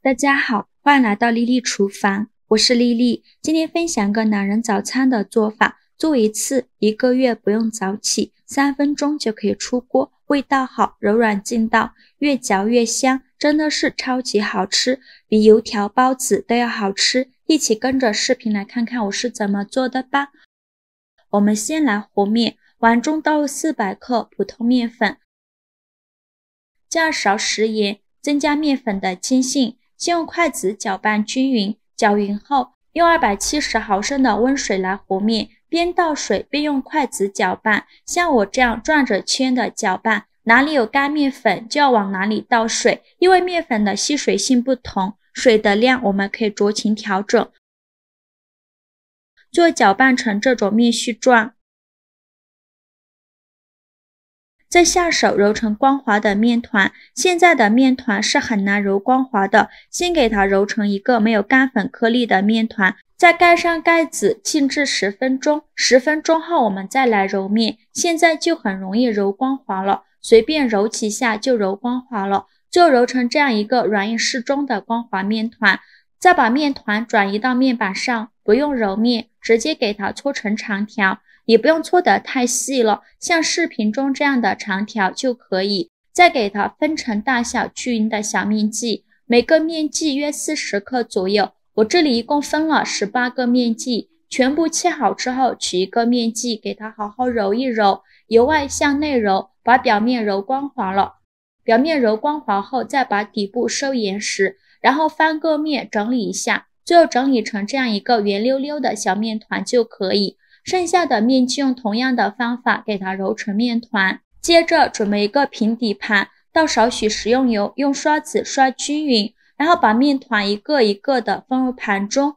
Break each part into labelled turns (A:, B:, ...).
A: 大家好，欢迎来到丽丽厨房，我是丽丽。今天分享个懒人早餐的做法，做一次1个月不用早起，3分钟就可以出锅，味道好，柔软劲道，越嚼越香，真的是超级好吃，比油条、包子都要好吃。一起跟着视频来看看我是怎么做的吧。我们先来和面，碗中倒入400克普通面粉，加2勺食盐，增加面粉的筋性。先用筷子搅拌均匀，搅匀后用270毫升的温水来和面，边倒水边用筷子搅拌，像我这样转着圈的搅拌，哪里有干面粉就要往哪里倒水，因为面粉的吸水性不同，水的量我们可以酌情调整。最后搅拌成这种面絮状，再下手揉成光滑的面团，现在的面团是很难揉光滑的，先给它揉成一个没有干粉颗粒的面团，再盖上盖子静置10分钟，10分钟后我们再来揉面，现在就很容易揉光滑了，随便揉几下就揉光滑了，最后揉成这样一个软硬适中的光滑面团，再把面团转移到面板上，不用揉面，直接给它搓成长条，也不用搓得太细了，像视频中这样的长条就可以。再给它分成大小均匀的小面剂，每个面剂约40克左右，我这里一共分了18个面剂，全部切好之后取一个面剂，给它好好揉一揉，由外向内揉，把表面揉光滑了。表面揉光滑后，再把底部收严实，然后翻个面整理一下，最后整理成这样一个圆溜溜的小面团就可以。剩下的面剂用同样的方法给它揉成面团。接着准备一个平底盘，倒少许食用油，用刷子刷均匀，然后把面团一个一个的放入盘中。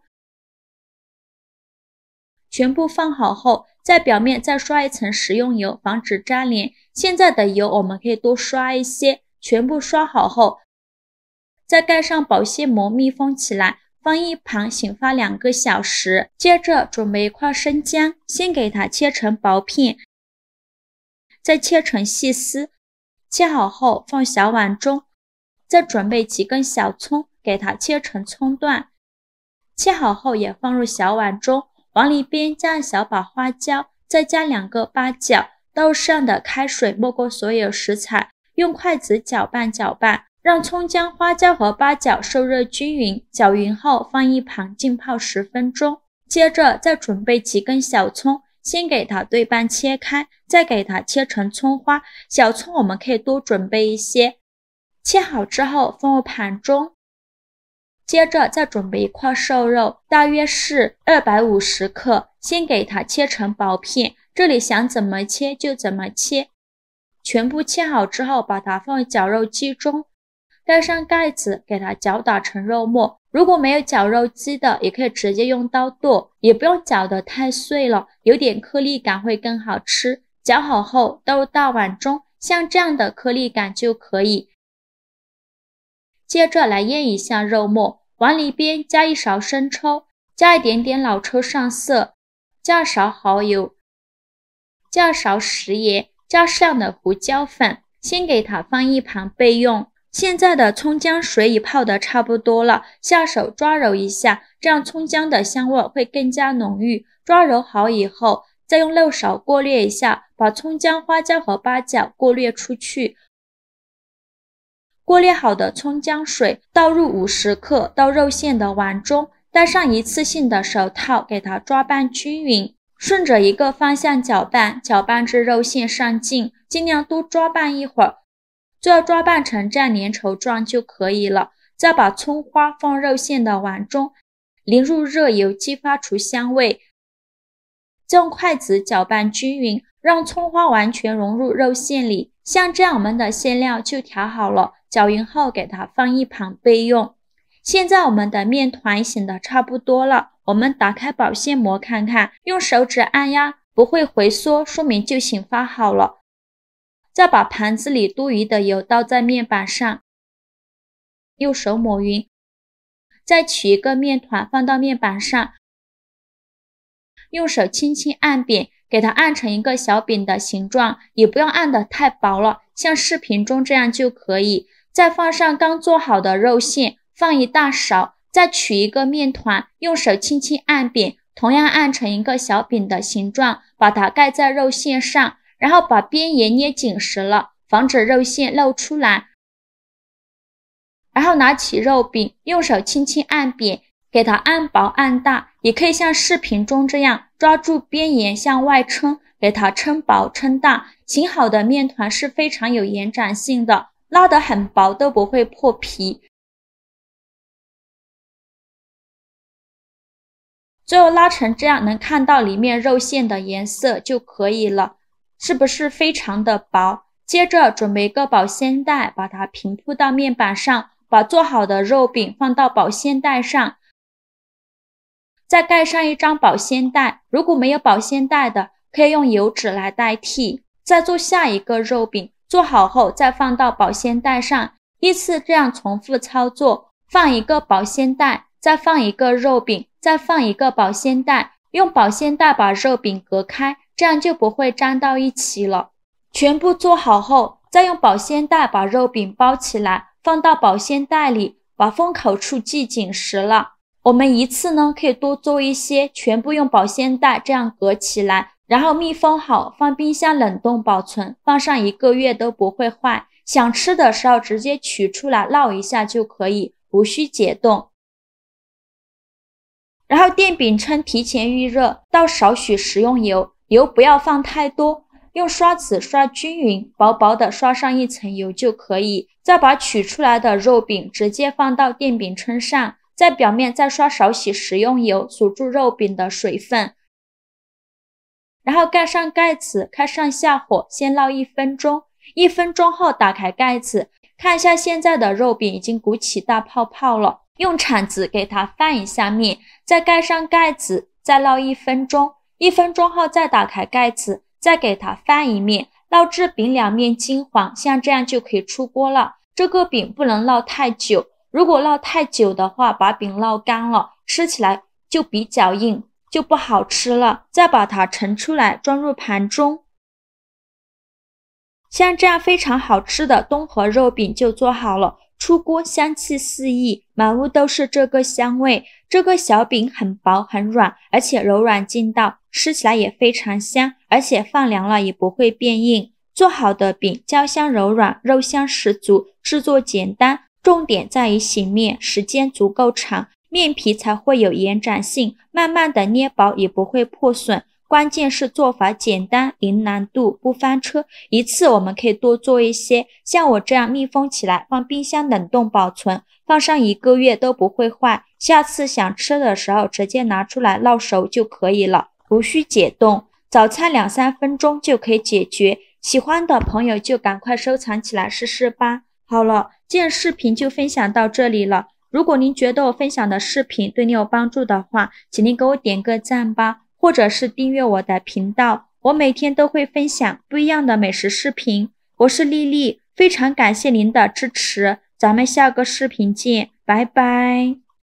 A: 全部放好后，在表面再刷一层食用油，防止粘连。现在的油我们可以多刷一些。全部刷好后，再盖上保鲜膜密封起来，放一旁醒发2个小时。接着准备一块生姜，先给它切成薄片，再切成细丝，切好后放小碗中。再准备几根小葱，给它切成葱段，切好后也放入小碗中。往里边加一小把花椒，再加2个八角，倒入适量的开水没过所有食材，用筷子搅拌搅拌，让葱姜、花椒和八角受热均匀，搅匀后放一旁浸泡10分钟。接着再准备几根小葱，先给它对半切开，再给它切成葱花。小葱我们可以多准备一些，切好之后放入盘中。接着再准备一块瘦肉，大约是250克，先给它切成薄片，这里想怎么切就怎么切。全部切好之后，把它放入绞肉机中，盖上盖子，给它搅打成肉末。如果没有绞肉机的，也可以直接用刀剁，也不用搅得太碎了，有点颗粒感会更好吃。搅好后倒入大碗中，像这样的颗粒感就可以。接着来腌一下肉末，碗里边加1勺生抽，加一点点老抽上色，加2勺蚝油，加2勺食盐，加适量的胡椒粉，先给它放一旁备用。现在的葱姜水已泡得差不多了，下手抓揉一下，这样葱姜的香味会更加浓郁。抓揉好以后，再用漏勺过滤一下，把葱姜、花椒和八角过滤出去。过滤好的葱姜水倒入50克到肉馅的碗中，戴上一次性的手套，给它抓拌均匀，顺着一个方向搅拌，搅拌至肉馅上劲，尽量多抓拌一会儿，最后抓拌成这样粘稠状就可以了。再把葱花放肉馅的碗中，淋入热油，激发出香味，再用筷子搅拌均匀，让葱花完全融入肉馅里。像这样我们的馅料就调好了，搅匀后给它放一旁备用。现在我们的面团醒得差不多了，我们打开保鲜膜看看，用手指按压不会回缩，说明就醒发好了。再把盘子里多余的油倒在面板上，用手抹匀，再取一个面团放到面板上，用手轻轻按扁，给它按成一个小饼的形状，也不用按得太薄了，像视频中这样就可以。再放上刚做好的肉馅，放一大勺，再取一个面团，用手轻轻按扁，同样按成一个小饼的形状，把它盖在肉馅上，然后把边沿捏紧实了，防止肉馅露出来。然后拿起肉饼，用手轻轻按扁，给它按薄按大，也可以像视频中这样抓住边沿向外撑，给它撑薄撑大。醒好的面团是非常有延展性的，拉得很薄都不会破皮。最后拉成这样，能看到里面肉馅的颜色就可以了，是不是非常的薄？接着准备一个保鲜袋，把它平铺到面板上，把做好的肉饼放到保鲜袋上，再盖上一张保鲜袋，如果没有保鲜袋的，可以用油纸来代替。再做下一个肉饼，做好后再放到保鲜袋上，依次这样重复操作，放一个保鲜袋，再放一个肉饼，再放一个保鲜袋，用保鲜袋把肉饼隔开，这样就不会粘到一起了。全部做好后，再用保鲜袋把肉饼包起来，放到保鲜袋里，把封口处系紧实了。我们一次呢可以多做一些，全部用保鲜袋这样隔起来，然后密封好，放冰箱冷冻保存，放上1个月都不会坏。想吃的时候直接取出来烙一下就可以，无需解冻。然后电饼铛提前预热，倒少许食用油，油不要放太多，用刷子刷均匀，薄薄的刷上一层油就可以。再把取出来的肉饼直接放到电饼铛上，在表面再刷少许食用油，锁住肉饼的水分。然后盖上盖子，开上下火，先烙1分钟。1分钟后打开盖子，看一下现在的肉饼已经鼓起大泡泡了，用铲子给它翻一下面，再盖上盖子，再烙1分钟。1分钟后再打开盖子，再给它翻一面，烙至饼两面金黄，像这样就可以出锅了。这个饼不能烙太久，如果烙太久的话，把饼烙干了，吃起来就比较硬，就不好吃了。再把它盛出来，装入盘中。像这样非常好吃的东河肉饼就做好了，出锅香气四溢，满屋都是这个香味。这个小饼很薄很软，而且柔软劲道，吃起来也非常香，而且放凉了也不会变硬。做好的饼焦香柔软，肉香十足，制作简单，重点在于醒面，时间足够长，面皮才会有延展性，慢慢的捏薄也不会破损。关键是做法简单，零难度，不翻车。一次我们可以多做一些，像我这样密封起来，放冰箱冷冻保存，放上1个月都不会坏。下次想吃的时候直接拿出来烙熟就可以了，无需解冻。早餐2-3分钟就可以解决，喜欢的朋友就赶快收藏起来试试吧。好了，今日视频就分享到这里了。如果您觉得我分享的视频对你有帮助的话，请您给我点个赞吧，或者是订阅我的频道，我每天都会分享不一样的美食视频。我是丽丽，非常感谢您的支持，咱们下个视频见，拜拜。